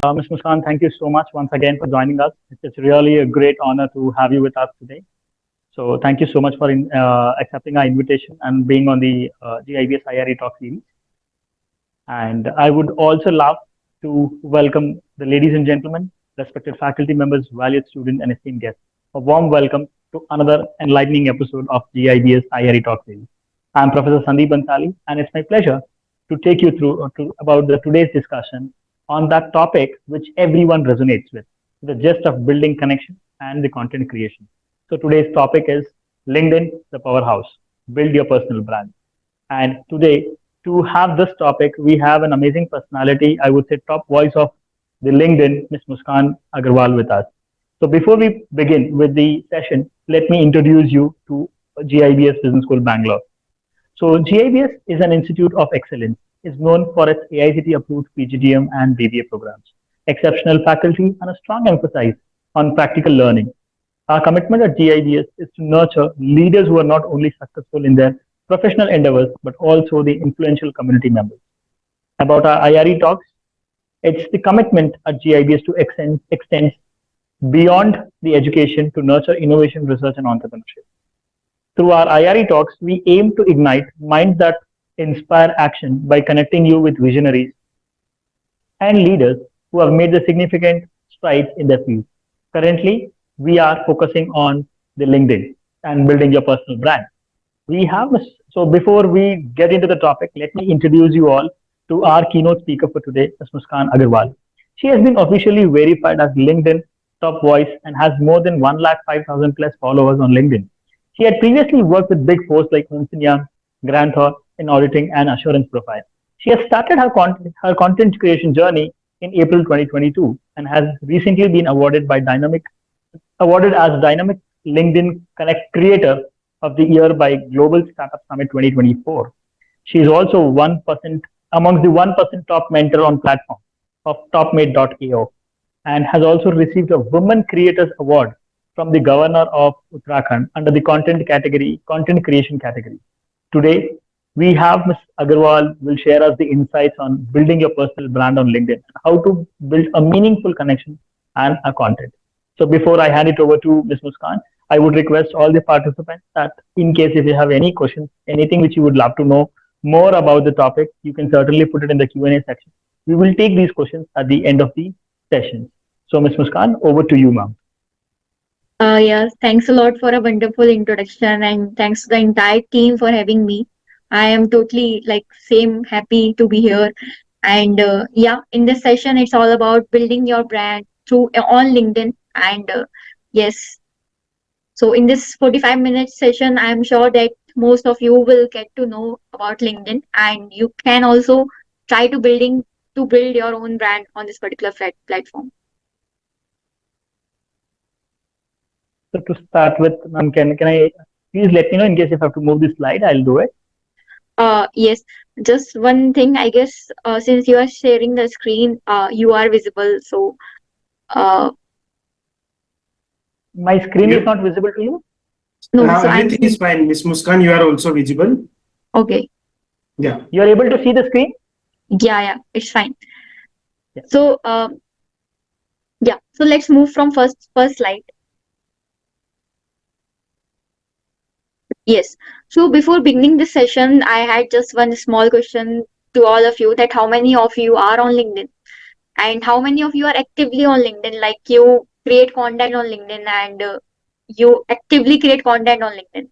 Ms. Muskan, thank you so much once again for joining us. It's really a great honor to have you with us today. So thank you so much for accepting our invitation and being on the GIBS IRE Talk series. And I would also love to welcome the ladies and gentlemen, respected faculty members, valued students, and esteemed guests. A warm welcome to another enlightening episode of GIBS IRE Talk series. I'm Professor Sandeep Bansali, and it's my pleasure to take you through about the today's discussion on that topic which everyone resonates with, the gist of building connection and the content creation. So today's topic is LinkedIn, the powerhouse. Build your personal brand. And today, to have this topic, we have an amazing personality, I would say top voice of the LinkedIn, Ms. Muskan Agrawal with us. So before we begin with the session, let me introduce you to GIBS Business School Bangalore. So GIBS is an institute of excellence, is known for its AICTE approved PGDM and BBA programs, exceptional faculty, and a strong emphasis on practical learning. Our commitment at GIBS is to nurture leaders who are not only successful in their professional endeavors but also the influential community members. About our IRE talks, it's the commitment at GIBS to extend beyond the education to nurture innovation, research, and entrepreneurship. Through our IRE talks, we aim to ignite minds that inspire action by connecting you with visionaries and leaders who have made the significant strides in their field. Currently, we are focusing on the LinkedIn and building your personal brand. We have so before we get into the topic, let me introduce you all to our keynote speaker for today, Ms. Muskan Agarwal. She has been officially verified as LinkedIn top voice and has more than 1,05,000 plus followers on LinkedIn. She had previously worked with big fours like Ernst Young, Grant Thorpe in auditing and assurance profile. She has started her content creation journey in April 2022 and has recently been awarded as Dynamic LinkedIn Connect Creator of the Year by Global Startup Summit 2024. She is also 1% amongst the 1% top mentor on platform of topmate.ao and has also received a Women Creators Award from the Governor of Uttarakhand under the content creation category. Today, we have Ms. Agarwal will share us the insights on building your personal brand on LinkedIn and how to build a meaningful connection and a content. So before I hand it over to Ms. Muskan, I would request all the participants that in case if you have any questions, anything which you would love to know more about the topic, you can certainly put it in the Q&A section. We will take these questions at the end of the session. So Ms. Muskan, over to you, ma'am. Yes, thanks a lot for a wonderful introduction and thanks to the entire team for having me. I am totally same happy to be here. And in this session, it's all about building your brand through on LinkedIn. And yes, so in this 45 minutes session, I'm sure that most of you will get to know about LinkedIn and you can also try to build your own brand on this particular platform. So to start with, ma'am, can I please let me know in case if I have to move this slide, I'll do it. Yes, just one thing, I guess, since you are sharing the screen, you are visible. So, uh, My screen is You, not visible to you? no, so I'm everything is fine. Miss Muskan, you are also visible. okay. Yeah. You are able to see the screen? Yeah, it's fine. Yeah. So, so let's move from first slide. Yes. So before beginning this session, I had just one small question to all of you that how many of you are on LinkedIn and how many of you are actively on LinkedIn, like you create content on LinkedIn and you actively create content on LinkedIn.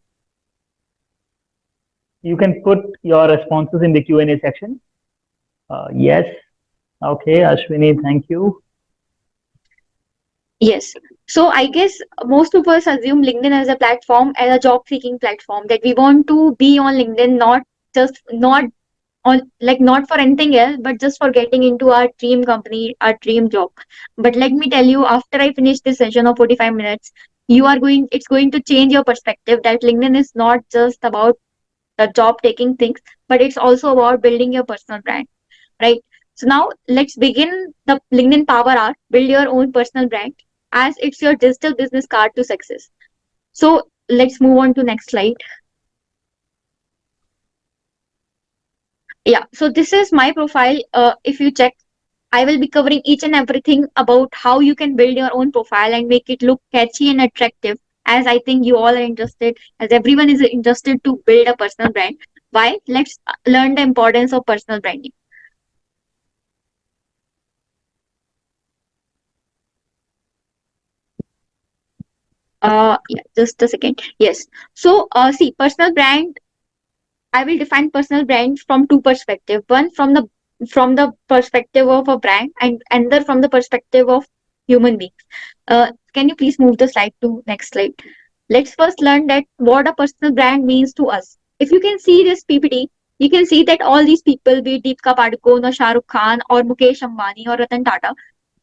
You can put your responses in the Q&A section. Yes. Okay, Ashwini, thank you. Yes. So I guess most of us assume LinkedIn as a platform, as a job seeking platform, that we want to be on LinkedIn, not on not for anything else, but just for getting into our dream company, our dream job. But let me tell you, after I finish this session of 45 minutes, it's going to change your perspective that LinkedIn is not just about the job taking things, but it's also about building your personal brand, right? So now let's begin the LinkedIn Power Hour, build your own personal brand as it's your digital business card to success. So let's move on to next slide. Yeah, so this is my profile. If you check, I will be covering each and everything about how you can build your own profile and make it look catchy and attractive. As I think you all are interested, as everyone is interested to build a personal brand. Why? Let's learn the importance of personal branding. Yeah, just a second. Yes. So, see, personal brand. I will define personal brand from two perspectives. One from the perspective of a brand, and another from the perspective of human beings. Can you please move the slide to next slide? Let's first learn that what a personal brand means to us. If you can see this PPT, you can see that all these people, be it Deepika Padukone or Shah Rukh Khan or Mukesh Ambani or Ratan Tata,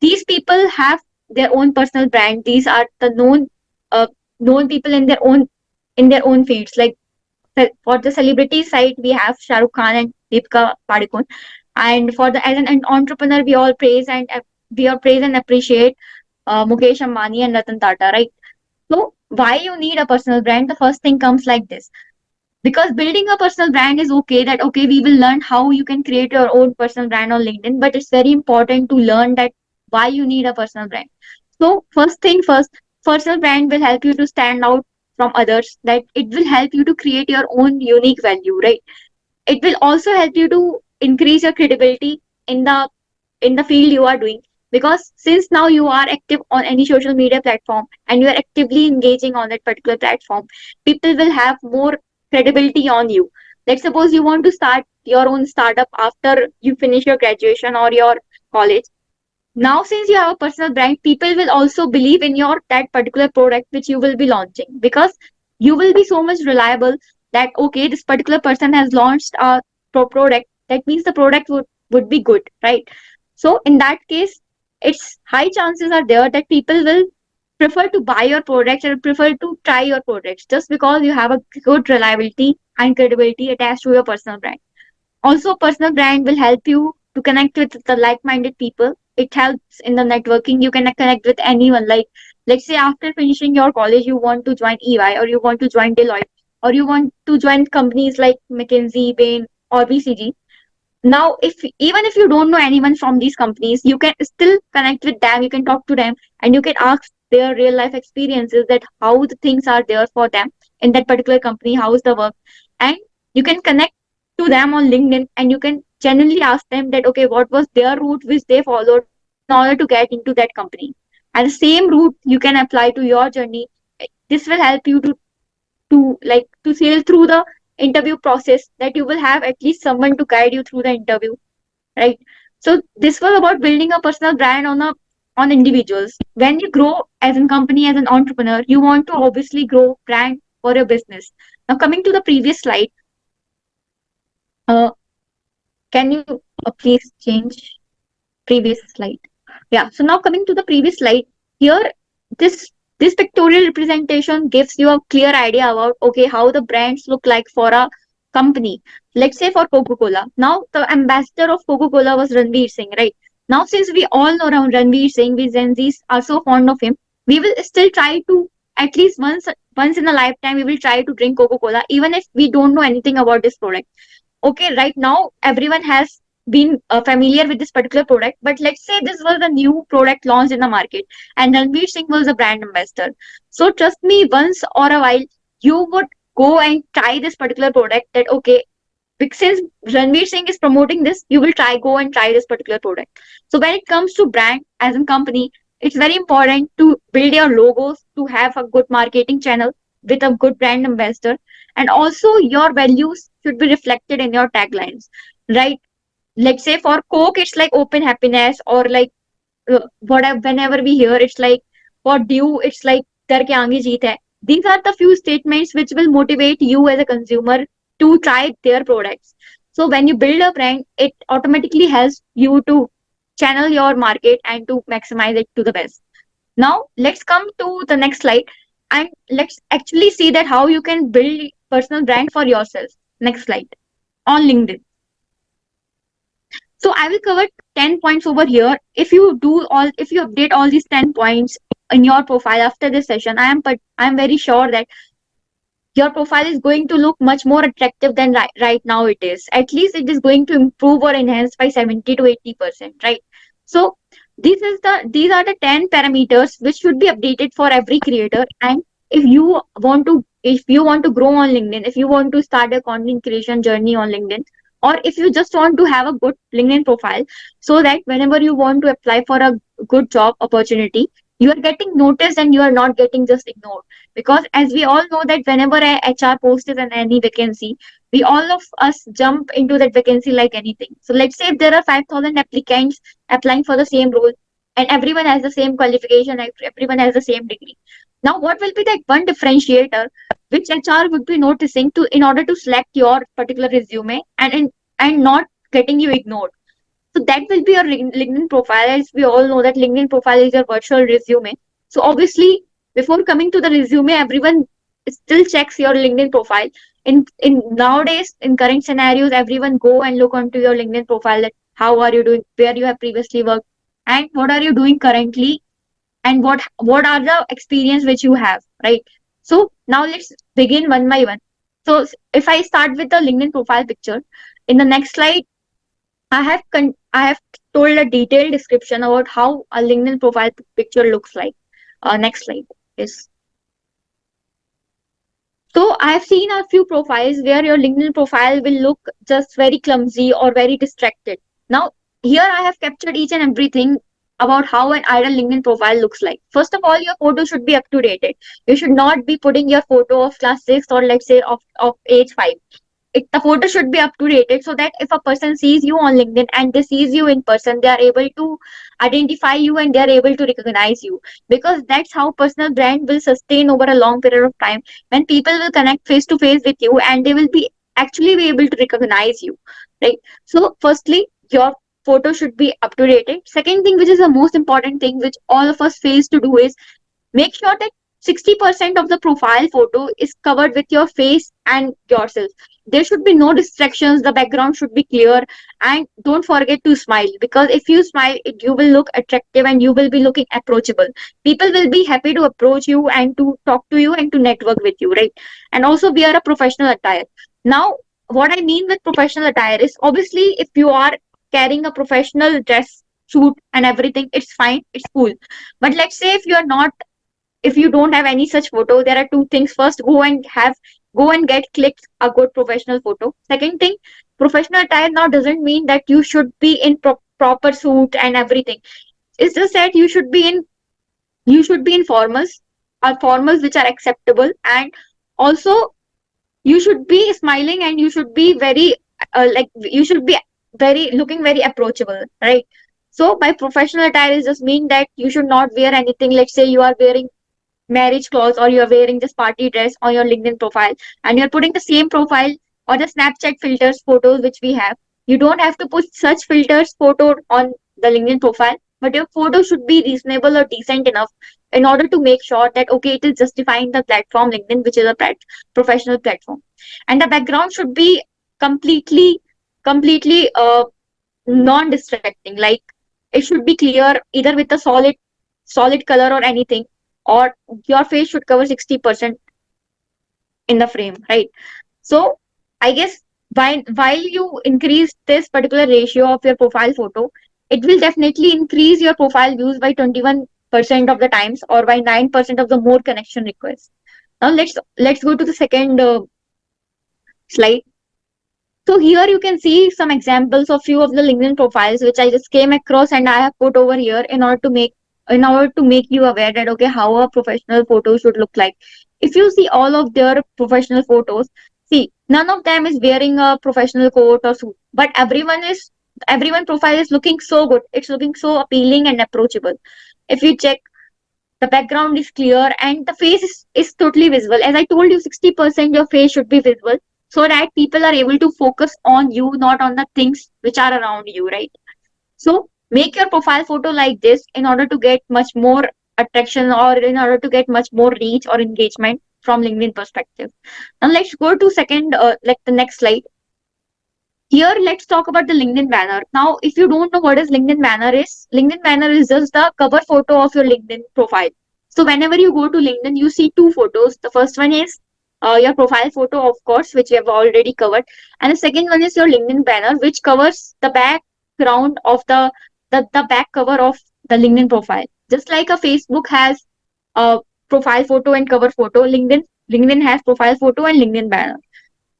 these people have their own personal brand. These are the known people in their own fields. Like for the celebrity side, we have Shah Rukh Khan and Deepika Padukone, and for the as an entrepreneur, we all praise and appreciate Mukesh Ambani and Ratan Tata, right? So why you need a personal brand? The first thing comes like this. Because building a personal brand is okay, that okay, we will learn how you can create your own personal brand on LinkedIn, but it's very important to learn that why you need a personal brand. So first thing first, personal brand will help you to stand out from others, that it will help you to create your own unique value, right? It will also help you to increase your credibility in the field you are doing, because since now you are active on any social media platform and you are actively engaging on that particular platform, people will have more credibility on you. Let's suppose you want to start your own startup after you finish your graduation or your college. Now since you have a personal brand, people will also believe in your that particular product which you will be launching, because you will be so much reliable that okay, this particular person has launched a product, that means the product would be good, right? So in that case, it's high chances are there that people will prefer to buy your products or prefer to try your products just because you have a good reliability and credibility attached to your personal brand. Also, personal brand will help you to connect with the like-minded people. It helps in the networking. You can connect with anyone. Like, let's say after finishing your college, you want to join EY or you want to join Deloitte or you want to join companies like McKinsey, Bain, or BCG. Now, if even if you don't know anyone from these companies, you can still connect with them. You can talk to them and you can ask their real life experiences, that how the things are there for them in that particular company, how is the work, and you can connect to them on LinkedIn and you can genuinely ask them that okay, what was their route which they followed in order to get into that company, and the same route you can apply to your journey. This will help you to sail through the interview process, that you will have at least someone to guide you through the interview, right? So this was about building a personal brand on individuals. When you grow as a company, as an entrepreneur, you want to obviously grow brand for your business. Now coming to the previous slide, uh, can you please change previous slide? Yeah. So now coming to the previous slide, here this this pictorial representation gives you a clear idea about okay, how the brands look like for a company. Let's say for Coca-Cola. Now the ambassador of Coca-Cola was Ranveer Singh, right? Now since we all know around Ranveer Singh, we Gen Zs are so fond of him, we will still try to at least once in a lifetime we will try to drink Coca-Cola, even if we don't know anything about this product. Okay, right now everyone has been familiar with this particular product, but let's say this was a new product launched in the market and Ranveer Singh was the brand ambassador. So trust me, once or a while you would go and try this particular product, that okay, since Ranveer Singh is promoting this, you will go and try this particular product. So when it comes to brand as a company, it's very important to build your logos, to have a good marketing channel with a good brand ambassador, and also your values should be reflected in your taglines, right? Let's say for Coke, it's like open happiness, or like whatever. Whenever we hear, it's like for Dew, it's like "Dar ke aange jeet hai." These are the few statements which will motivate you as a consumer to try their products. So when you build a brand, it automatically helps you to channel your market and to maximize it to the best. Now let's come to the next slide and let's actually see that how you can build personal brand for yourself. Next slide. On LinkedIn. So I will cover 10 points over here. If you update all these 10 points in your profile after this session, I am very sure that your profile is going to look much more attractive than right now it is. At least it is going to improve or enhance by 70 to 80%, right? So these are the 10 parameters which should be updated for every creator. And if you want to grow on LinkedIn, if you want to start a content creation journey on LinkedIn, or if you just want to have a good LinkedIn profile, so that whenever you want to apply for a good job opportunity, you are getting noticed and you are not getting just ignored. Because as we all know that whenever a HR post is an any vacancy, we all of us jump into that vacancy like anything. So let's say if there are 5,000 applicants applying for the same role, and everyone has the same qualification, and everyone has the same degree. Now, what will be that one differentiator which HR would be noticing to in order to select your particular resume and not getting you ignored? So that will be your LinkedIn profile. As we all know that LinkedIn profile is your virtual resume. So obviously, before coming to the resume, everyone still checks your LinkedIn profile. In nowadays, in current scenarios, everyone go and look onto your LinkedIn profile. That how are you doing, where you have previously worked, and what are you doing currently, and what are the experience which you have, right? So now let's begin one by one. So if I start with the LinkedIn profile picture, in the next slide I have told a detailed description about how a LinkedIn profile picture looks like. Next slide is. So I have seen a few profiles where your LinkedIn profile will look just very clumsy or very distracted. Now here I have captured each and everything about how an ideal LinkedIn profile looks like. First of all, your photo should be up to date. You should not be putting your photo of class 6 or let's say of age 5. The photo should be up to date so that if a person sees you on LinkedIn and they sees you in person, they are able to identify you and they are able to recognize you, because that's how personal brand will sustain over a long period of time, when people will connect face to face with you and they will be actually be able to recognize you, right? So firstly, your photo should be up to date. Second thing, which is the most important thing which all of us fails to do, is make sure that 60% of the profile photo is covered with your face and yourself. There should be no distractions. The background should be clear. And don't forget to smile, because if you smile, you will look attractive and you will be looking approachable. People will be happy to approach you and to talk to you and to network with you, right? And also wear a professional attire. Now, what I mean with professional attire is, obviously, if you are carrying a professional dress, suit, and everything, it's fine, it's cool. But let's say if you don't have any such photo, there are two things. First, go and get clicked a good professional photo. Second thing, professional attire now doesn't mean that you should be in proper suit and everything. It's just that you should be in formals, or formals which are acceptable, and also you should be smiling and you should be very you should be very looking very approachable, right? So by professional attire is just mean that you should not wear anything. Let's say you are wearing marriage clothes or you're wearing this party dress on your LinkedIn profile, and you're putting the same profile or the Snapchat filters photos which we have. You don't have to put such filters photo on the LinkedIn profile, but your photo should be reasonable or decent enough in order to make sure that okay, it is justifying the platform LinkedIn, which is a professional platform. And the background should be completely non-distracting. Like, it should be clear either with a solid color or anything, or your face should cover 60% in the frame, right? So I guess while you increase this particular ratio of your profile photo, it will definitely increase your profile views by 21% of the times, or by 9% of the more connection requests. Now let's go to the second slide. So here you can see some examples of few of the LinkedIn profiles which I just came across and I have put over here in order to make you aware that okay, how a professional photo should look like. If you see all of their professional photos, see, none of them is wearing a professional coat or suit, but everyone profile is looking so good. It's looking so appealing and approachable. If you check, the background is clear and the face is totally visible. As I told you, 60% your face should be visible, so that people are able to focus on you, not on the things which are around you, right? So make your profile photo like this in order to get much more attraction, or in order to get much more reach or engagement from LinkedIn perspective. Now let's go to the next slide. Here, let's talk about the LinkedIn banner. Now, if you don't know what is LinkedIn banner is just the cover photo of your LinkedIn profile. So whenever you go to LinkedIn, you see two photos. The first one is your profile photo, of course, which we have already covered. And the second one is your LinkedIn banner, which covers the background of the the back cover of the LinkedIn profile. Just like a Facebook has a profile photo and cover photo, LinkedIn has profile photo and LinkedIn banner.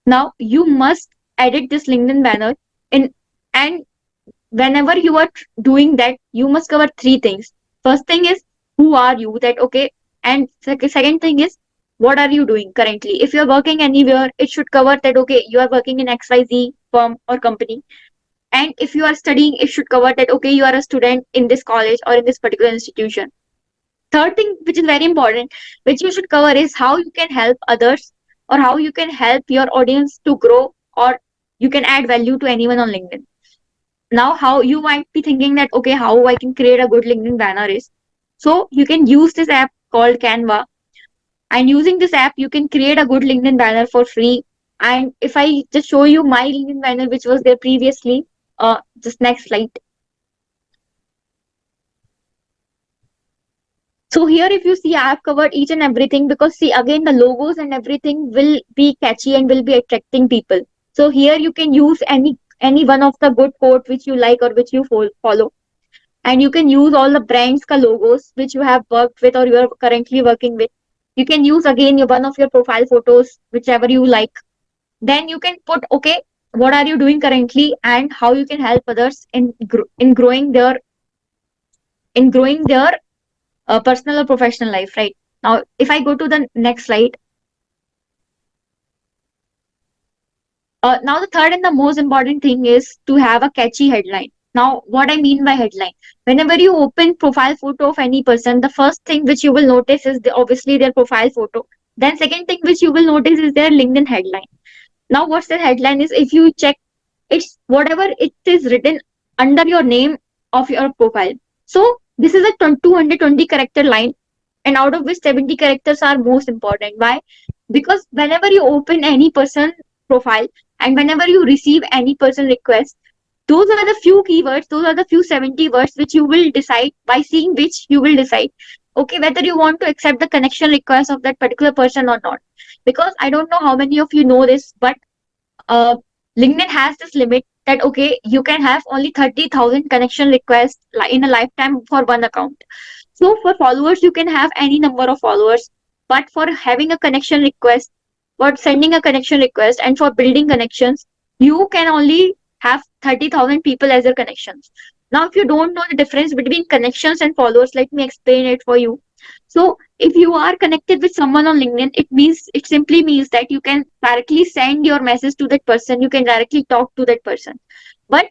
Now you must edit this LinkedIn banner in, and whenever you are doing that, you must cover three things. First thing is, who are you? That okay. And second thing is, what are you doing currently? If you're working anywhere, it should cover that okay, you are working in XYZ firm or company. And if you are studying, it should cover that okay, you are a student in this college or in this particular institution. Third thing, which is very important, which you should cover, is how you can help others or how you can help your audience to grow, or you can add value to anyone on LinkedIn. Now, how you might be thinking that okay, how I can create a good LinkedIn banner is, so you can use this app called Canva, and using this app you can create a good LinkedIn banner for free. And if I just show you my LinkedIn banner which was there previously, just next slide. So here if you see, I have covered each and everything, because see again the logos and everything will be catchy and will be attracting people. So here you can use any one of the good quote which you like or which you follow, and you can use all the brands ka logos which you have worked with or you are currently working with. You can use again one of your profile photos whichever you like. Then you can put okay, what are you doing currently and how you can help others in growing their personal or professional life, right? Now if I go to the next slide, now the third and the most important thing is to have a catchy headline. Now what I mean by headline, whenever you open profile photo of any person, the first thing which you will notice is obviously their profile photo. Then second thing which you will notice is their LinkedIn headline. Now what's the headline is, if you check, it's whatever it is written under your name of your profile. So this is a 220 character line, and out of which 70 characters are most important. Why? Because whenever you open any person profile and whenever you receive any person request, those are the few keywords, those are the few 70 words which you will decide, by seeing which you will decide okay whether you want to accept the connection request of that particular person or not. Because I don't know how many of you know this, but uh, LinkedIn has this limit that okay, you can have only 30,000 connection requests in a lifetime for one account. So for followers, you can have any number of followers, but for having a connection request, for sending a connection request, and for building connections, you can only have 30,000 people as your connections. Now, if you don't know the difference between connections and followers, let me explain it for you. So if you are connected with someone on LinkedIn, it simply means that you can directly send your message to that person. You can directly talk to that person. But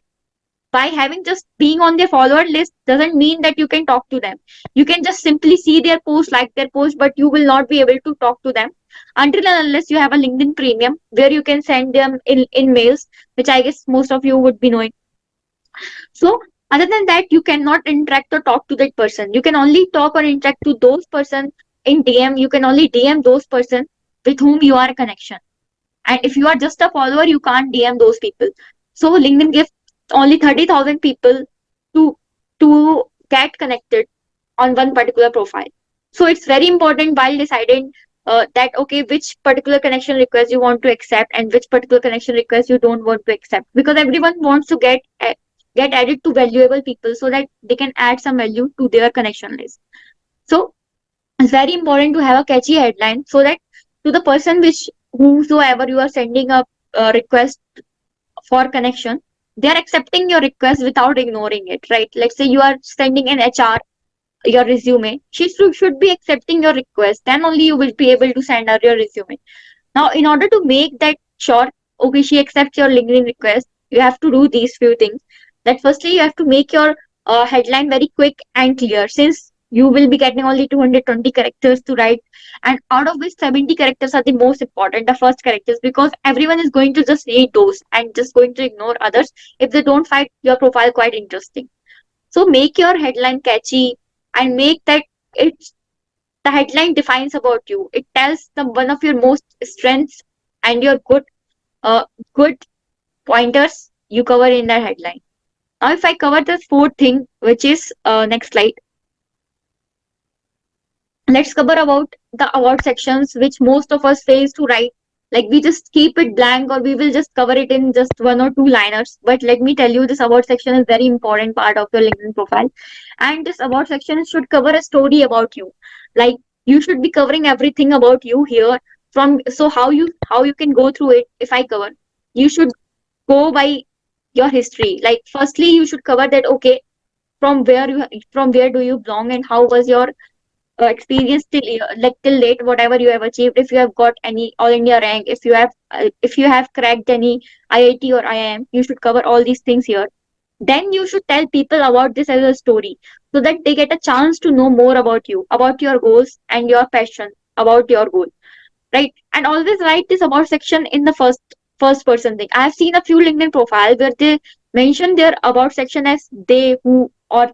by having just being on their follower list doesn't mean that you can talk to them. You can just simply see their post, like their post, but you will not be able to talk to them until and unless you have a LinkedIn premium where you can send them in mails, which I guess most of you would be knowing. So other than that, you cannot interact or talk to that person. You can only talk or interact to those person in DM. You can only DM those person with whom you are a connection. And if you are just a follower, you can't DM those people. So LinkedIn gives only 30,000 people to get connected on one particular profile. So it's very important while deciding that okay, which particular connection request you want to accept and which particular connection request you don't want to accept, because everyone wants to get added to valuable people so that they can add some value to their connection list. So it's very important to have a catchy headline so that to the person which whosoever you are sending a request for connection, they are accepting your request without ignoring it, right? Let's say you are sending an HR your resume, she should be accepting your request, then only you will be able to send her your resume. Now in order to make that sure okay she accepts your LinkedIn request, you have to do these few things. That firstly you have to make your headline very quick and clear, since you will be getting only 220 characters to write, and out of which 70 characters are the most important, the first characters, because everyone is going to just read those and just going to ignore others if they don't find your profile quite interesting. So make your headline catchy and make that it's the headline defines about you. It tells the one of your most strengths and your good pointers you cover in that headline. Now if I cover the fourth thing, which is next slide, let's cover about the award sections which most of us fail to write, Like we just keep it blank, or we will just cover it in just one or two liners. But let me tell you, this about section is very important part of your LinkedIn profile. And this about section should cover a story about you. Like you should be covering everything about you here. From so how you can go through it. If I cover, you should go by your history. Like firstly, you should cover that, okay, from where do you belong, and how was your experience till like till date, whatever you have achieved. If you have got any all India rank, if you have cracked any IIT or IIM, you should cover all these things here. Then you should tell people about this as a story, so that they get a chance to know more about you, about your goals and your passion about your goal, right? And always write this about section in the first person thing. I have seen a few LinkedIn profiles where they mention their about section as they, who, or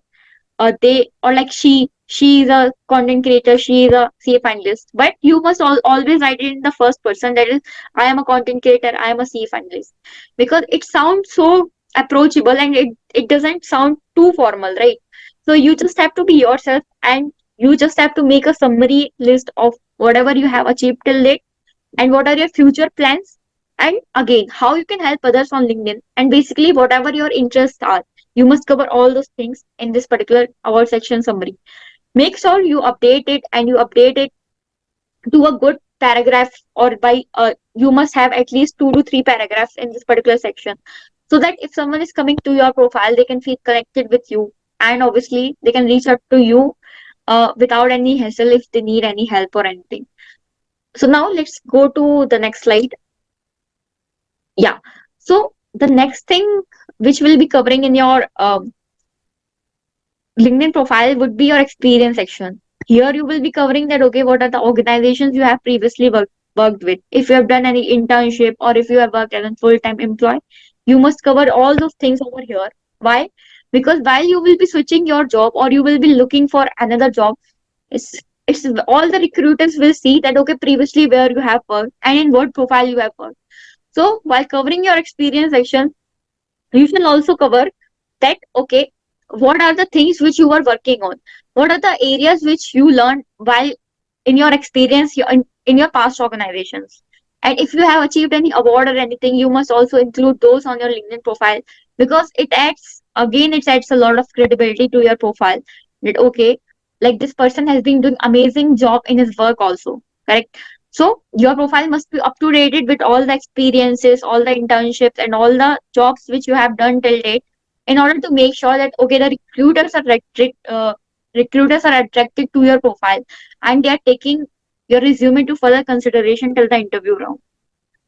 they, or like she is a content creator, she is a CA finalist. But you must always write it in the first person, that is, I am a content creator, I am a CA finalist, because it sounds so approachable, and it doesn't sound too formal, right? So you just have to be yourself, and you just have to make a summary list of whatever you have achieved till date, and what are your future plans, and again how you can help others on LinkedIn, and basically whatever your interests are. You must cover all those things in this particular award section summary. Make sure you update it, and you update it to a good paragraph, or by you must have at least 2 to 3 paragraphs in this particular section, so that if someone is coming to your profile, they can feel connected with you, and obviously they can reach out to you without any hassle if they need any help or anything. So now let's go to the next slide. Yeah. So the next thing which we'll be covering in your LinkedIn profile would be your experience section. Here you will be covering that, okay, what are the organizations you have previously worked with. If you have done any internship, or if you have worked as a full-time employee, you must cover all those things over here. Why? Because while you will be switching your job, or you will be looking for another job, it's it's all the recruiters will see that, okay, previously where you have worked and in what profile you have worked. So while covering your experience section, you should also cover that, okay, what are the things which you are working on, what are the areas which you learned while in your experience in your past organizations, and if you have achieved any award or anything, you must also include those on your LinkedIn profile, because it adds a lot of credibility to your profile, that, okay, like this person has been doing amazing job in his work also, correct? So your profile must be up to date with all the experiences, all the internships, and all the jobs which you have done till date, in order to make sure that, okay, the recruiters are attracted to your profile, and they are taking your resume to further consideration till the interview round.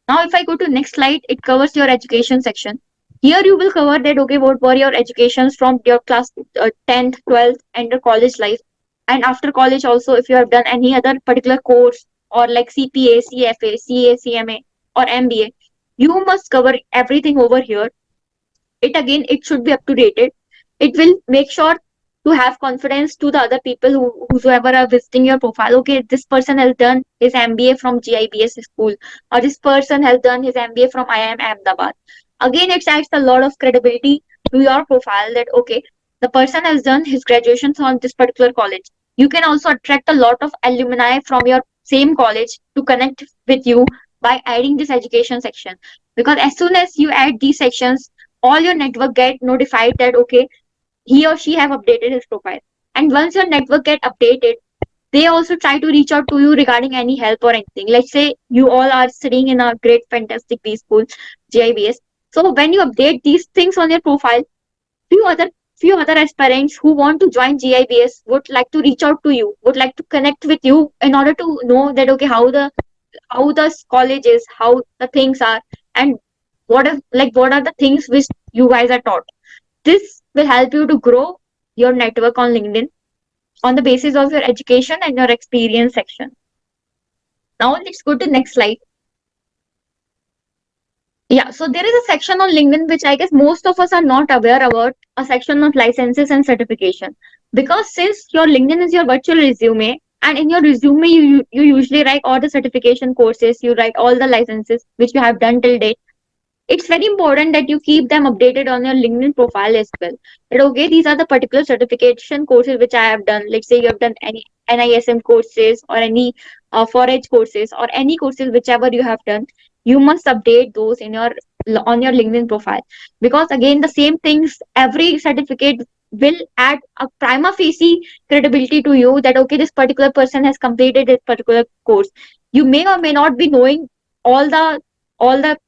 Now, if I go to next slide, it covers your education section. Here you will cover that, okay, what were your educations from your class 10th, 12th, and your college life. And after college also, if you have done any other particular course, or like CPA, CFA, CA, CMA, or MBA, you must cover everything over here. It should be up to date. It will make sure to have confidence to the other people whosoever are visiting your profile. Okay, this person has done his MBA from GIBS school, or this person has done his MBA from IIM Ahmedabad. Again, it adds a lot of credibility to your profile, that, okay, the person has done his graduation from this particular college. You can also attract a lot of alumni from your same college to connect with you by adding this education section, because as soon as you add these sections, all your network get notified that, okay, he or she have updated his profile. And once your network get updated, they also try to reach out to you regarding any help or anything. Let's say you all are sitting in a great fantastic B-school, GIBS. So when you update these things on your profile, few other few other aspirants who want to join GIBS would like to reach out to you, would like to connect with you, in order to know that, okay, how the college is, how the things are, and what are the things which you guys are taught. This will help you to grow your network on LinkedIn on the basis of your education and your experience section. Now let's go to next slide. Yeah, so there is a section on LinkedIn which I guess most of us are not aware about, a section of licenses and certification. Because since your LinkedIn is your virtual resume, and in your resume you usually write all the certification courses, you write all the licenses which you have done till date. It's very important that you keep them updated on your LinkedIn profile as well. That, okay, these are the particular certification courses which I have done. Let's say you have done any NISM courses, or any forage courses or any courses whichever you have done, you must update those in your on your LinkedIn profile, because again the same things, every certificate will add a prima facie credibility to you that okay, this particular person has completed this particular course. You may or may not be knowing all the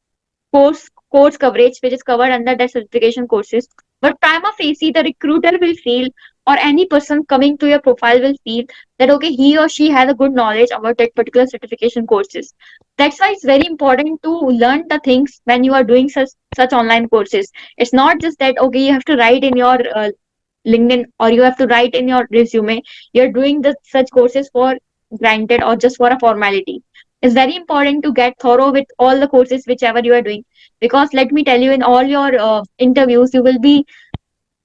course coverage which is covered under that certification courses, but prima facie the recruiter will feel, or any person coming to your profile will feel that okay, he or she has a good knowledge about that particular certification courses. That's why it's very important to learn the things when you are doing such online courses. It's not just that okay, you have to write in your LinkedIn or you have to write in your resume you're doing the such courses for granted or just for a formality. It's very important to get thorough with all the courses whichever you are doing, because let me tell you, in all your interviews you will be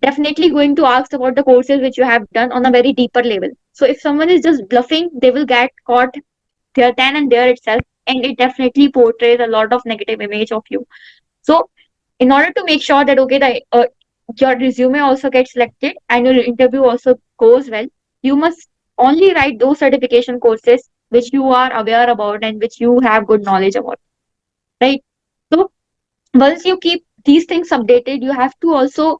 definitely going to ask about the courses which you have done on a very deeper level. So if someone is just bluffing, they will get caught there then and there itself, and it definitely portrays a lot of negative image of you. So in order to make sure that okay, your resume also gets selected and your interview also goes well, you must only write those certification courses which you are aware about and which you have good knowledge about, right? So once you keep these things updated, you have to also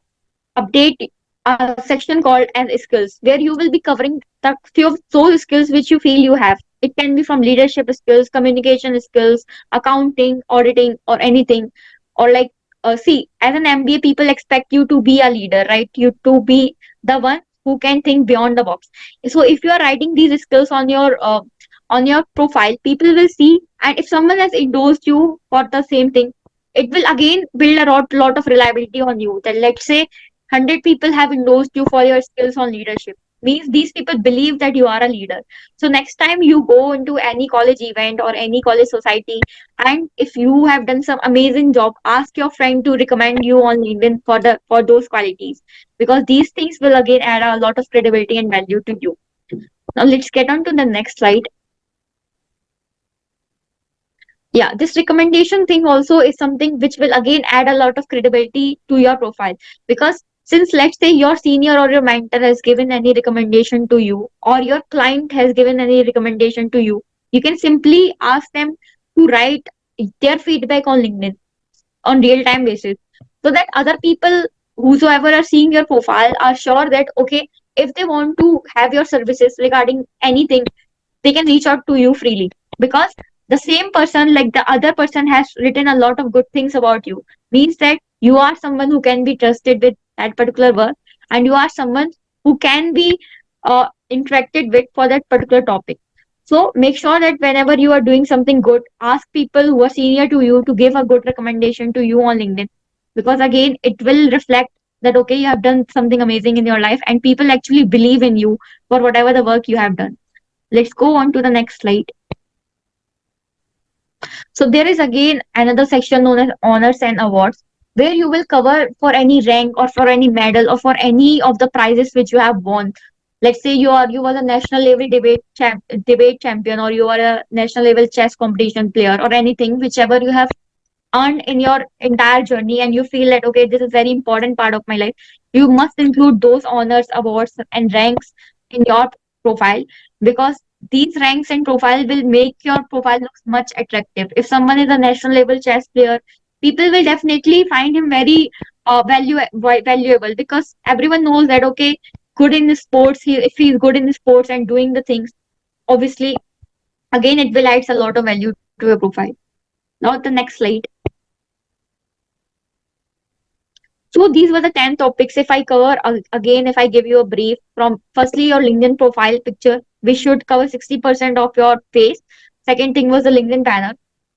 update a section called as skills, where you will be covering the few of those skills which you feel you have. It can be from leadership skills, communication skills, accounting, auditing, or anything. Or like, see, as an MBA, people expect you to be a leader, right? You to be the one who can think beyond the box. So if you are writing these skills on your profile, people will see, and if someone has endorsed you for the same thing, it will again build a lot of reliability on you. That let's say 100 people have endorsed you for your skills on leadership, means these people believe that you are a leader. So next time you go into any college event or any college society, and if you have done some amazing job, ask your friend to recommend you on LinkedIn for those qualities, because these things will again add a lot of credibility and value to you. Now let's get on to the next slide. Yeah, this recommendation thing also is something which will again add a lot of credibility to your profile, because since let's say your senior or your mentor has given any recommendation to you, or your client has given any recommendation to you, you can simply ask them to write their feedback on LinkedIn on real time basis, so that other people whosoever are seeing your profile are sure that okay, if they want to have your services regarding anything, they can reach out to you freely, because the same person, like the other person, has written a lot of good things about you, means that you are someone who can be trusted with that particular work, and you are someone who can be interacted with for that particular topic. So make sure that whenever you are doing something good, ask people who are senior to you to give a good recommendation to you on LinkedIn, because again it will reflect that okay, you have done something amazing in your life and people actually believe in you for whatever the work you have done. Let's go on to the next slide. So there is again another section known as honors and awards, where you will cover for any rank or for any medal or for any of the prizes which you have won. Let's say you are a national level debate champion, or you are a national level chess competition player, or anything whichever you have earned in your entire journey, and you feel that okay, this is very important part of my life. You must include those honors, awards, and ranks in your profile, because these ranks and profile will make your profile looks much attractive. If someone is a national level chess player, people will definitely find him very valuable, because everyone knows that okay, good in the sports, if he is good in the sports and doing the things, obviously again it will add a lot of value to your profile. Now the next slide. So these were the 10 topics. If I cover again, if I give you a brief from firstly your LinkedIn profile picture, which should cover 60% of your face. Second thing was the LinkedIn banner,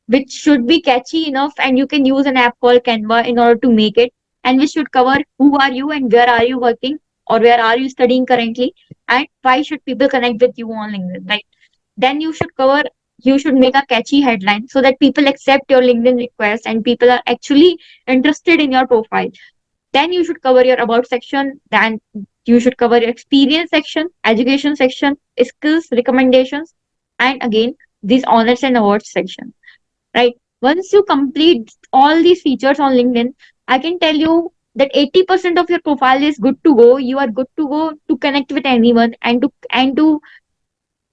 which should be catchy enough, and you can use an app called Canva in order to make it. And which should cover who are you and where are you working, or where are you studying currently, and why should people connect with you on LinkedIn, right? Then you should make a catchy headline so that people accept your LinkedIn request and people are actually interested in your profile. Then you should cover your about section. Then you should cover your experience section, education section, skills, recommendations, and again these honors and awards section. Right. Once you complete all these features on LinkedIn, I can tell you that 80% of your profile is good to go. You are good to go to connect with anyone and to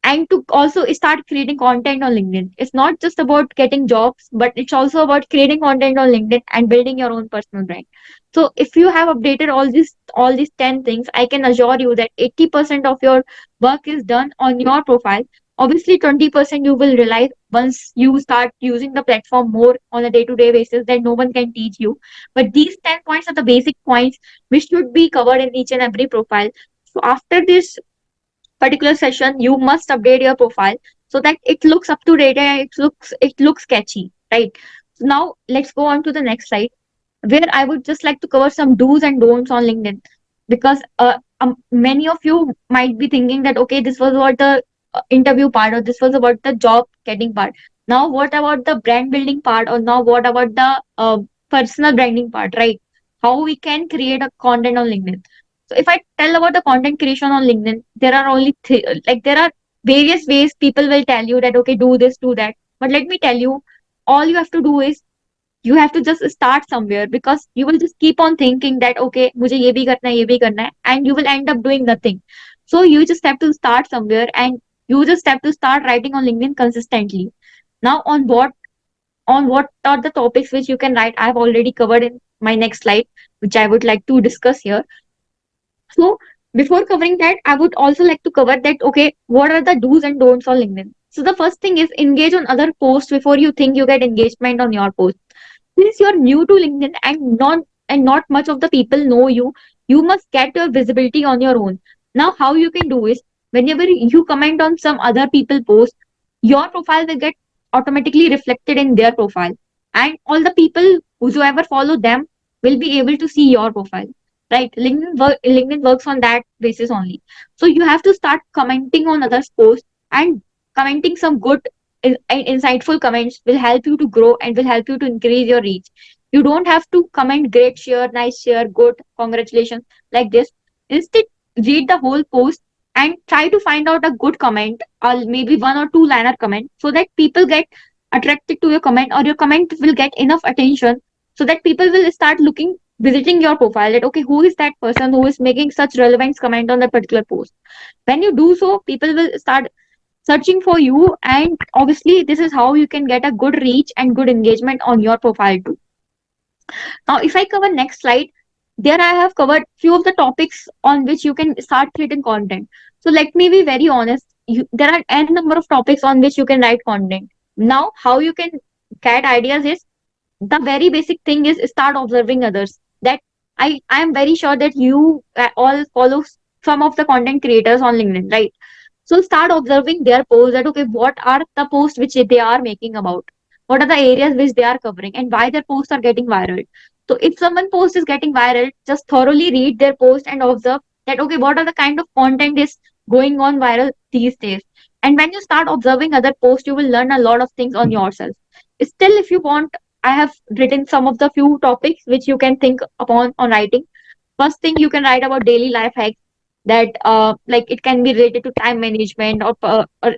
and to also start creating content on LinkedIn. It's not just about getting jobs, but it's also about creating content on LinkedIn and building your own personal brand. So if you have updated all these 10 things, I can assure you that 80% of your work is done on your profile. Obviously, 20% you will realize once you start using the platform more on a day-to-day basis that no one can teach you. But these 10 points are the basic points which should be covered in each and every profile. So after this particular session, you must update your profile so that it looks up to date and it looks catchy, right? So now let's go on to the next slide, where I would just like to cover some do's and don'ts on LinkedIn, because many of you might be thinking that okay, this was about the interview part, or this was about the job getting part. Now what about the brand building part, or now what about the personal branding part, right? How we can create a content on LinkedIn. So if I tell about the content creation on LinkedIn, there are only there are various ways people will tell you that okay, do this, do that. But let me tell you, all you have to do is you have to just start somewhere, because you will just keep on thinking that okay, मुझे ये भी करना है, ये भी करना है, and you will end up doing nothing. So you just have to start somewhere, and you just have to start writing on LinkedIn consistently. Now on what are the topics which you can write, I have already covered in my next slide, which I would like to discuss here. So before covering that, I would also like to cover that okay, what are the do's and don'ts on LinkedIn. So the first thing is engage on other posts before you think you get engagement on your post. Since you're new to LinkedIn and not much of the people know you, you must get your visibility on your own. Now, how you can do is whenever you comment on some other people post, your profile will get automatically reflected in their profile, and all the people whosoever follow them will be able to see your profile. Right? LinkedIn works on that basis only. So you have to start commenting on others' posts, and commenting some good and insightful comments will help you to grow and will help you to increase your reach. You don't have to comment great share, nice share, good, congratulations like this. Instead, read the whole post and try to find out a good comment, or maybe one or two liner comment, so that people get attracted to your comment, or your comment will get enough attention so that people will start visiting your profile, that okay, who is that person who is making such relevant comment on that particular post. When you do so, people will start searching for you, and obviously this is how you can get a good reach and good engagement on your profile too. Now if I cover next slide, there I have covered few of the topics on which you can start creating content. So let me be very honest, there are n number of topics on which you can write content. Now how you can get ideas is, the very basic thing is start observing others. That I am very sure that you all follow some of the content creators on LinkedIn, right? So start observing their posts, that okay, what are the posts which they are making about? What are the areas which they are covering, and why their posts are getting viral? So if someone post is getting viral, just thoroughly read their post and observe that okay, what are the kind of content is going on viral these days. And when you start observing other posts, you will learn a lot of things on yourself. Still, if you want, I have written some of the few topics which you can think upon on writing. First thing, you can write about daily life hacks, that like it can be related to time management, or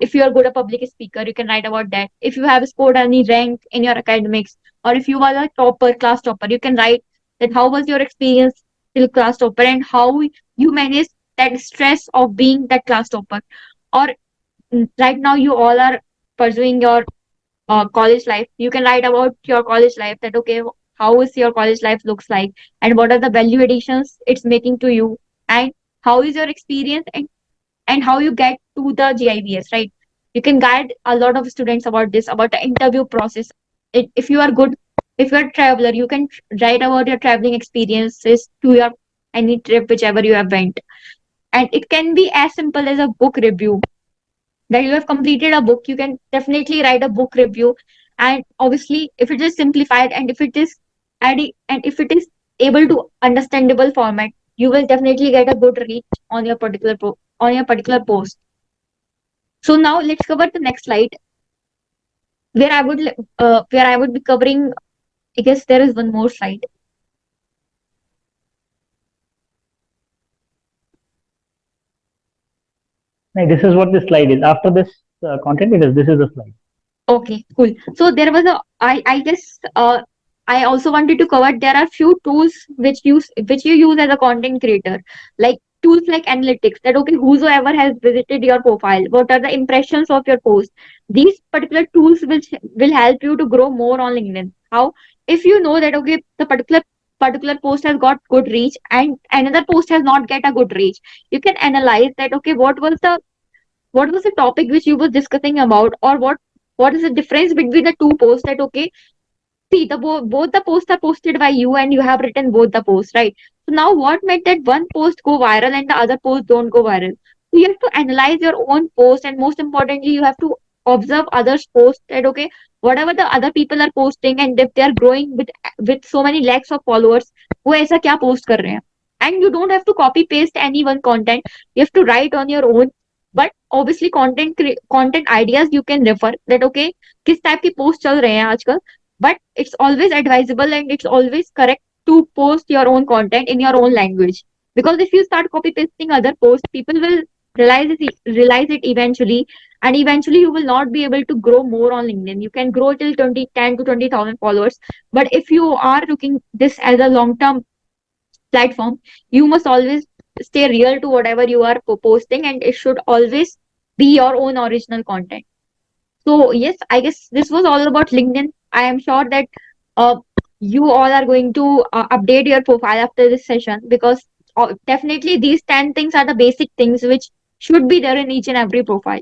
if you are good a public speaker, you can write about that. If you have scored any rank in your academics, or if you are a topper, class topper, you can write that how was your experience till class topper, and how you manage that stress of being that class topper. Or right now you all are pursuing your college life, you can write about your college life, that okay, how is your college life looks like, and what are the value additions it's making to you, and how is your experience, and how you get to the GIBS, right? You can guide a lot of students about this, about the interview process. If you are good, if you're a traveler, you can write about your traveling experiences to your any trip whichever you have went. And it can be as simple as a book review, that you have completed a book, you can definitely write a book review. And obviously if it is simplified, and if it is able to understandable format, you will definitely get a good reach on your particular post. So now let's cover the next slide, where I would be covering, I guess there is one more slide. No, this is what this slide is. After this content, this is the slide. Okay, cool. So there was I guess I also wanted to cover, there are few tools which you use as a content creator. Like tools like analytics, that okay, whosoever has visited your profile, what are the impressions of your post. These particular tools will help you to grow more on LinkedIn. How? If you know that okay, the particular post has got good reach and another post has not get a good reach, you can analyze that okay, what was the topic which you were discussing about, or what is the difference between the two posts, that okay, see, both the posts are posted by you and you have written both the posts, right? So now what made that one post go viral and the other post don't go viral? So you have to analyze your own post, and most importantly, you have to observe others' posts, that okay, whatever the other people are posting, and if they are growing with so many lakhs of followers, वो ऐसा क्या post कर रहे हैं? And you don't have to copy paste any one content. You have to write on your own. But obviously content ideas you can refer, that okay, किस type की post चल रहे हैं आजकल. But it's always advisable and it's always correct to post your own content in your own language, because if you start copy pasting other posts, people will realize it eventually, and eventually you will not be able to grow more on LinkedIn. You can grow till 10 to 20,000 followers, but if you are looking this as a long term platform, you must always stay real to whatever you are posting, and it should always be your own original content. So yes, I guess this was all about LinkedIn. I am sure that uh, you all are going to update your profile after this session, because definitely these 10 things are the basic things which should be there in each and every profile.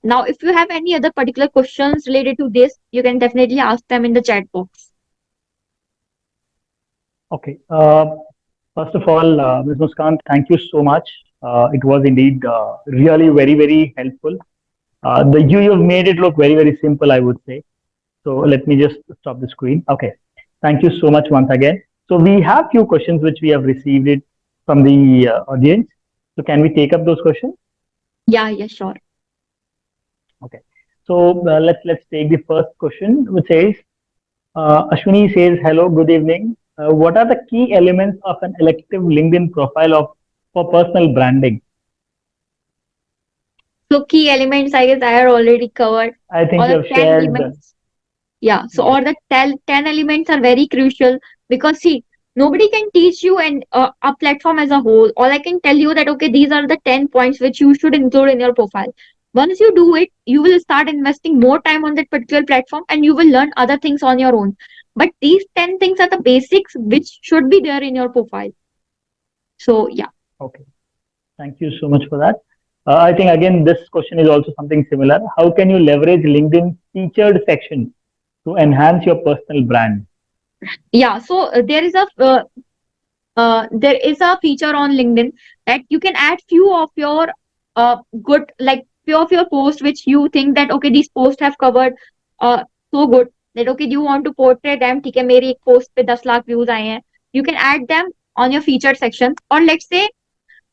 Now, if you have any other particular questions related to this, you can definitely ask them in the chat box. Okay. First of all, Ms. Muskan, thank you so much. It was indeed really very, very helpful. You have made it look very, very simple, I would say. So let me just stop the screen. Okay. Thank you so much once again. So we have few questions which we have received it from the audience. So can we take up those questions? Yeah, sure. Okay. So let's take the first question, which says, Ashwini says, hello, good evening. What are the key elements of an elective LinkedIn profile for personal branding? So key elements, I guess I have already covered. I think All you the have 10 shared. elements. Yeah, so Yes. all the 10 elements are very crucial, because see, nobody can teach you and a platform as a whole. All I can tell you that okay, these are the 10 points which you should include in your profile. Once you do it, you will start investing more time on that particular platform and you will learn other things on your own. But these 10 things are the basics which should be there in your profile. So yeah. Okay. Thank you so much for that. I think again, this question is also something similar. How can you leverage LinkedIn featured section to enhance your personal brand? Yeah, so there is a feature on LinkedIn that you can add few of your good, like few of your posts which you think that okay, these posts have covered so good, that okay, you want to portray them. ठीक है, मेरी एक post पे 10 lakh views आए हैं. You can add them on your featured section, or let's say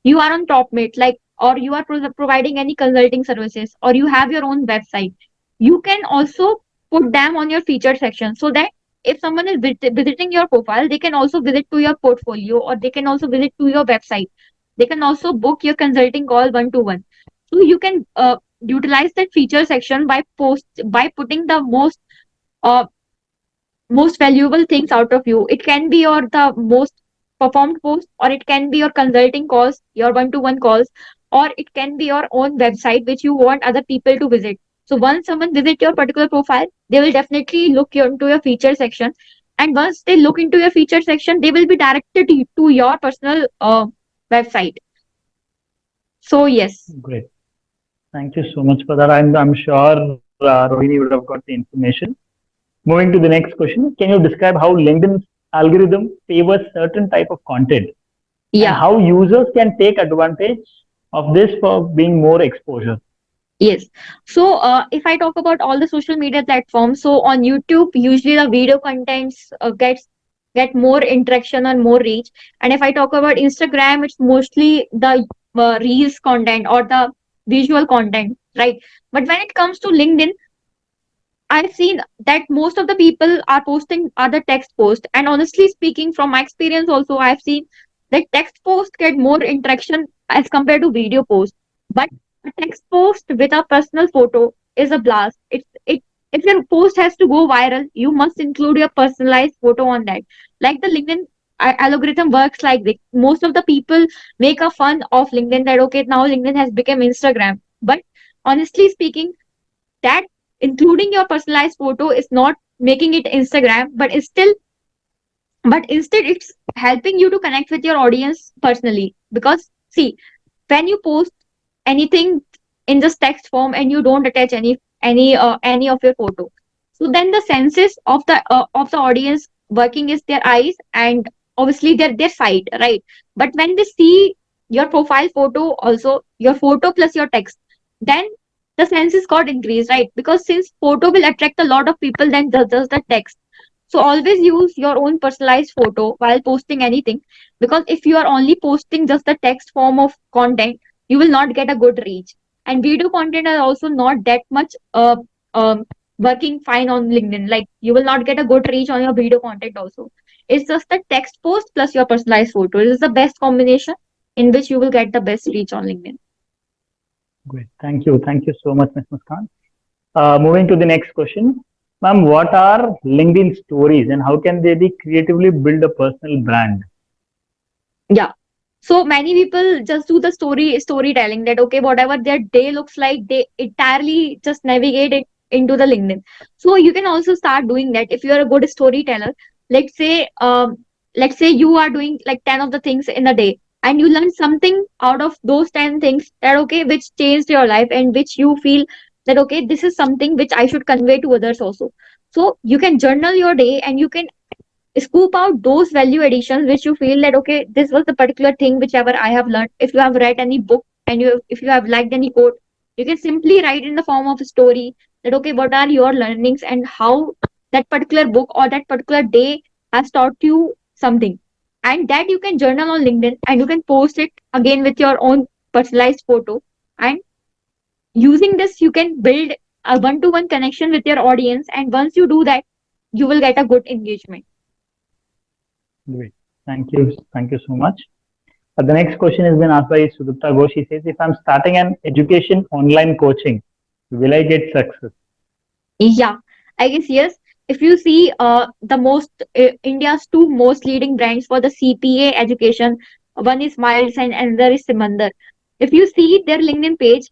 you are on TopMate, like, or you are providing any consulting services, or you have your own website. You can also put them on your featured section, so that if someone is visiting your profile, they can also visit to your portfolio, or they can also visit to your website. They can also book your consulting call one to one. So you can utilize that feature section by putting the uh, most valuable things out of you. It can be your the most performed post, or it can be your consulting calls, your one-to-one calls, or it can be your own website which you want other people to visit. So once someone visit your particular profile, they will definitely look into your feature section, and once they look into your feature section, they will be directed to your personal website. So yes. Great. Thank you so much for that. I'm sure Rohini would have got the information. Moving to the next question, can you describe how LinkedIn's algorithm favors certain type of content? And Yeah. how users can take advantage of this for being more exposure? Yes. So, if I talk about all the social media platforms, so on YouTube, usually the video contents get more interaction and more reach. And if I talk about Instagram, it's mostly the reels content or the visual content, right? But when it comes to LinkedIn, I've seen that most of the people are posting other text posts. And honestly speaking, from my experience also, I've seen that text posts get more interaction as compared to video posts. But a text post with a personal photo is a blast. If your post has to go viral, you must include your personalized photo on that. Like the LinkedIn algorithm works like this. Most of the people make a fun of LinkedIn that okay, now LinkedIn has become Instagram. But honestly speaking, that including your personalized photo is not making it Instagram, but instead it's helping you to connect with your audience personally. Because see, when you post anything in just text form and you don't attach any of your photo, so then the senses of the audience working is their eyes and obviously their sight, right? But when they see your profile photo, also your photo plus your text, then the senses got increased, right? Because since photo will attract a lot of people than just the text, so always use your own personalized photo while posting anything, because if you are only posting just the text form of content, you will not get a good reach. And video content are also not that much um, working fine on LinkedIn. Like you will not get a good reach on your video content also. It's just the text post plus your personalized photo. It is the best combination in which you will get the best reach on LinkedIn. Great. Thank you. Thank you so much, Ms. Muskan. Moving to the next question. Ma'am, what are LinkedIn stories and how can they be creatively build a personal brand? Yeah. So many people just do the storytelling that okay, whatever their day looks like, they entirely just navigate it into the LinkedIn. So you can also start doing that if you are a good storyteller. Let's say let's say you are doing like 10 of the things in a day and you learn something out of those 10 things that okay, which changed your life and which you feel that okay, this is something which I should convey to others also. So you can journal your day and you can scoop out those value additions which you feel that okay, this was the particular thing whichever I have learned. If you have read any book and if you have liked any quote, you can simply write in the form of a story that okay, what are your learnings and how that particular book or that particular day has taught you something. And that you can journal on LinkedIn and you can post it again with your own personalized photo. And using this you can build a one-to-one connection with your audience, and once you do that, you will get a good engagement. Great. Thank you. Thank you so much. The next question has been asked by Sudipta Ghosh. He says, if I'm starting an education online coaching, will I get success? Yeah, I guess yes. If you see the most India's two most leading brands for the CPA education, one is Miles and another is Simandar. If you see their LinkedIn page,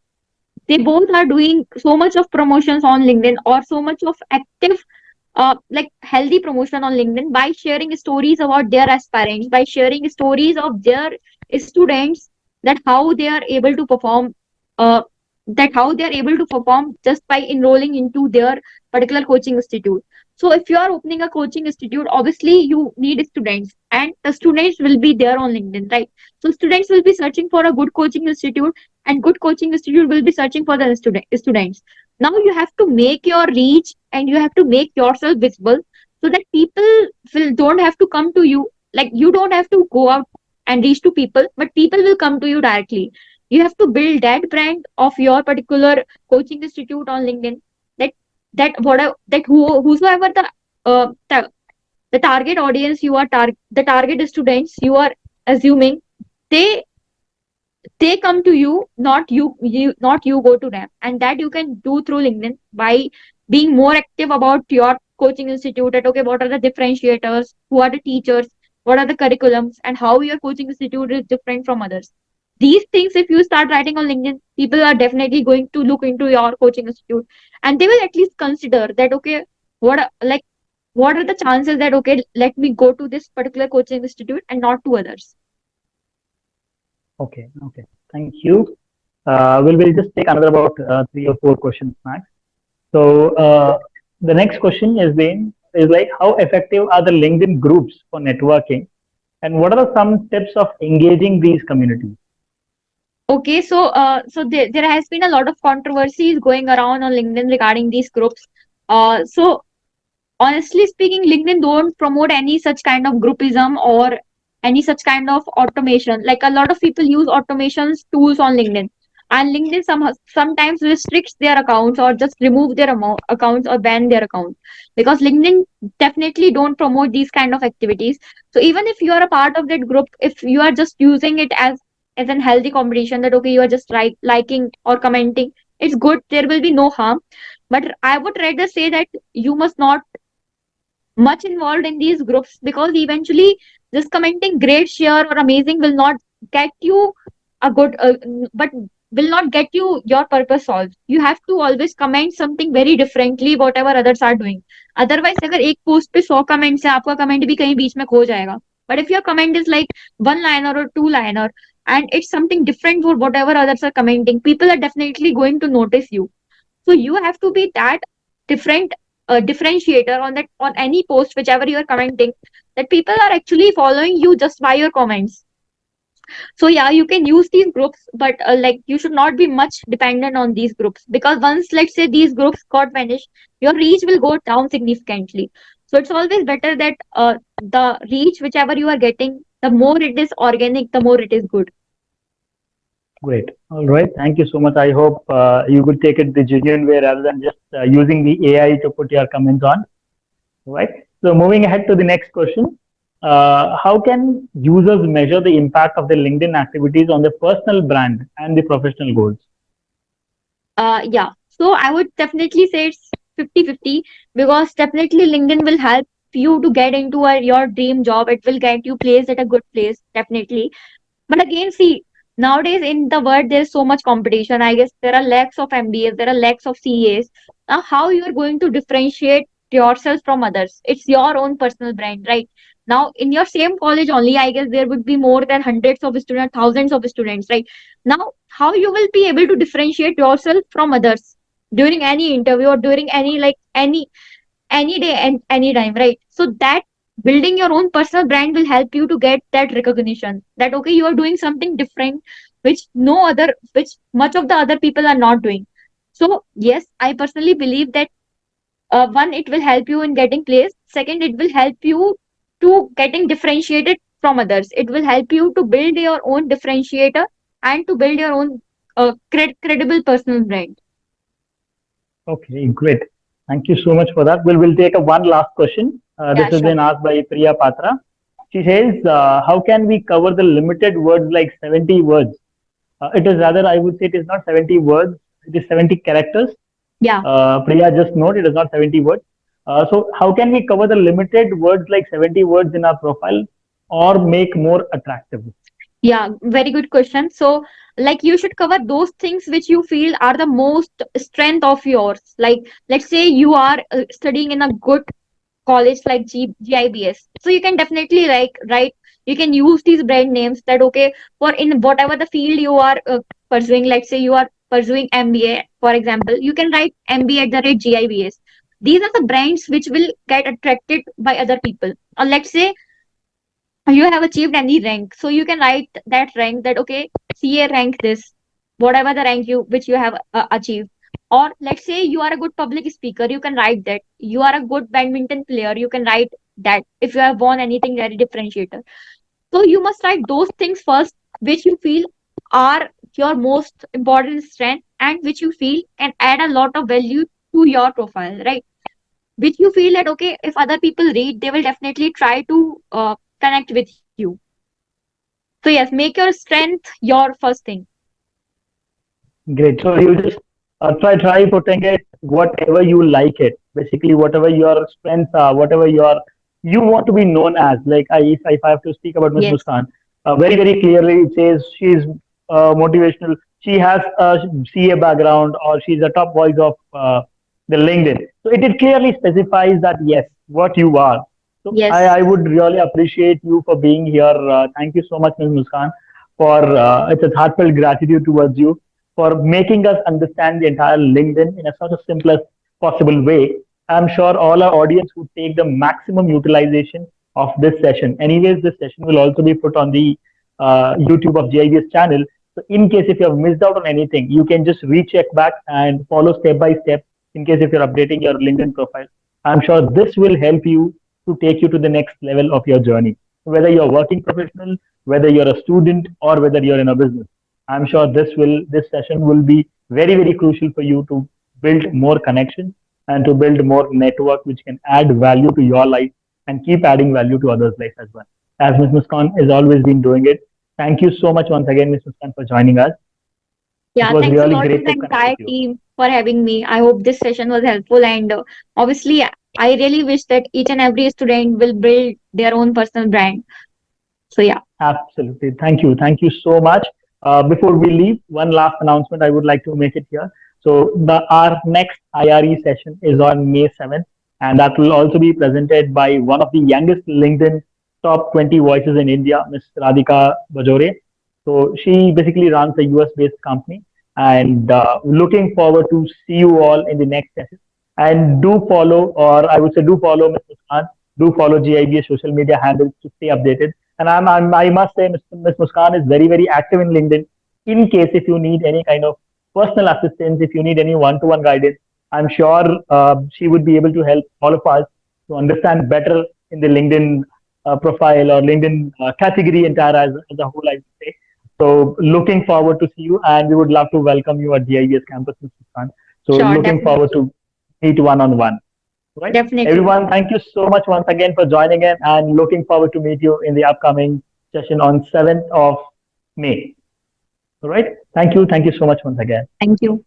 they both are doing so much of promotions on LinkedIn or so much of active like healthy promotion on LinkedIn by sharing stories about their aspirants, by sharing stories of their students, that how they are able to perform, uh, that how they are able to perform just by enrolling into their particular coaching institute. So if you are opening a coaching institute, obviously you need students, and the students will be there on LinkedIn, right? So students will be searching for a good coaching institute, and good coaching institute will be searching for the students. Now you have to make your reach and you have to make yourself visible so that people will don't have to come to you. Like you don't have to go out and reach to people, but people will come to you directly. You have to build that brand of your particular coaching institute on LinkedIn. That whosoever the target audience you are the target students you are assuming, they they come to you, not you go to them. And that you can do through LinkedIn by being more active about your coaching institute, that okay, what are the differentiators, who are the teachers, what are the curriculums, and how your coaching institute is different from others. These things if you start writing on LinkedIn, people are definitely going to look into your coaching institute, and they will at least consider that okay, what are the chances that okay, let me go to this particular coaching institute and not to others. Okay. Okay. Thank you. We'll just take another about 3 or 4 questions max. So the next question is like, how effective are the LinkedIn groups for networking, and what are some steps of engaging these communities? Okay, so there has been a lot of controversies going around on LinkedIn regarding these groups. So honestly speaking, LinkedIn don't promote any such kind of groupism or any such kind of automation. Like a lot of people use automations tools on LinkedIn, and LinkedIn sometimes restricts their accounts or just remove their accounts or ban their accounts, because LinkedIn definitely don't promote these kind of activities. So even if you are a part of that group, if you are just using it as an healthy competition, that okay, you are just liking or commenting, it's good. There will be no harm. But I would rather say that you must not much involved in these groups, because eventually Just commenting great, share, or amazing will not get you a good, but will not get you your purpose solved. You have to always comment something very differently whatever others are doing. Otherwise, अगर एक post पे 100 comments है, आपका comment भी कहीं बीच में खो जाएगा. But if your comment is like one liner or two liner and it's something different for whatever others are commenting, people are definitely going to notice you. So you have to be that different differentiator on that, on any post whichever you are commenting, that people are actually following you just by your comments. So yeah, you can use these groups, but like you should not be much dependent on these groups, because once, let's say, these groups got vanished, your reach will go down significantly. So it's always better that the reach whichever you are getting, the more it is organic, the more it is good. Great. All right. Thank you so much. I hope you could take it the genuine way rather than just using the AI to put your comments on. Right. So moving ahead to the next question. How can users measure the impact of their LinkedIn activities on their personal brand and the professional goals? Yeah. So I would definitely say it's 50-50, because definitely LinkedIn will help you to get into your dream job. It will get you placed at a good place, definitely. But again, see, nowadays in the world, there's so much competition. I guess there are lakhs of MBAs, there are lakhs of CAs. Now, how you are going to differentiate yourself from others? It's your own personal brand, right? Now, in your same college only, I guess there would be more than hundreds of students, thousands of students, right? Now, how you will be able to differentiate yourself from others during any interview or during any day and any time, right? So that building your own personal brand will help you to get that recognition that okay, you are doing something different, which much of the other people are not doing. So yes, I personally believe that one, it will help you in getting placed. Second, it will help you to getting differentiated from others. It will help you to build your own differentiator and to build your own credible personal brand. Okay, great. Thank you so much for that. We'll take a one last question. This Yeah, has sure. been asked by Priya Patra. She says, how can we cover the limited words like 70 words? It is rather, I would say it is not 70 words, it is 70 characters. Yeah. Priya, just note it is not 70 words. So how can we cover the limited words like 70 words in our profile or make more attractive? Yeah, very good question. So, like, you should cover those things which you feel are the most strength of yours. Like, let's say you are studying in a good college like GIBS. So you can definitely like write. You can use these brand names that okay, for in whatever the field you are pursuing. Let's say you are pursuing MBA, for example. You can write MBA at the rate GIBS. These are the brands which will get attracted by other people. Or let's say you have achieved any rank, so you can write that rank, that okay, CA rank this, whatever the rank you which you have achieved. Or let's say you are a good public speaker, you can write that. You are a good badminton player, you can write that. If you have won anything very differentiator, so you must write those things first which you feel are your most important strength and which you feel can add a lot of value to your profile, right? Which you feel that okay, if other people read, they will definitely try to connect with you. So yes, make your strength your first thing. Great. So you just try putting it whatever you like it. Basically, whatever your strengths are, whatever you want to be known as. Like if I have to speak about Miss Yes. Muskan, very clearly it says she's motivational. She has a CA background, or she's a top voice of the LinkedIn. So it clearly specifies that yes, what you are. So Yes. I would really appreciate you for being here. Thank you so much, Ms. Muskan, for it's a heartfelt gratitude towards you for making us understand the entire LinkedIn in a such a simplest possible way. I'm sure all our audience would take the maximum utilization of this session. Anyways, this session will also be put on the YouTube of GIBS channel. So in case if you have missed out on anything, you can just recheck back and follow step by step in case if you're updating your LinkedIn profile. I'm sure this will help you to take you to the next level of your journey. Whether you're a working professional, whether you're a student, or whether you're in a business. I'm sure this session will be very crucial for you to build more connections and to build more network which can add value to your life and keep adding value to others' life as well. As Ms. Muskan has always been doing it. Thank you so much once again, Ms. Muskan, for joining us. It Yeah, was thanks a really lot to great the to connect with entire you. team for having me. I hope this session was helpful, and obviously, I really wish that each and every student will build their own personal brand. So yeah. Absolutely. Thank you. Thank you so much. Before we leave, one last announcement I would like to make it here. So our next IRE session is on May 7th, and that will also be presented by one of the youngest LinkedIn top 20 voices in India, Ms. Radhika Bajore. So she basically runs a US-based company, and looking forward to see you all in the next session. And do follow, or I would say do follow Ms. Muskan, do follow GIBS social media handles to stay updated. And I must say, Ms. Muskan is very, very active in LinkedIn. In case if you need any kind of personal assistance, if you need any one-to-one guidance, I'm sure she would be able to help all of us to understand better in the LinkedIn profile or LinkedIn category entire as a whole, I would say. So looking forward to see you, and we would love to welcome you at GIBS campus, Ms. Muskan. So Sure, looking forward definitely. to meet one-on-one. Right. Definitely. Everyone, thank you so much once again for joining in, and looking forward to meet you in the upcoming session on 7th of May. All right. Thank you. Thank you so much once again. Thank you.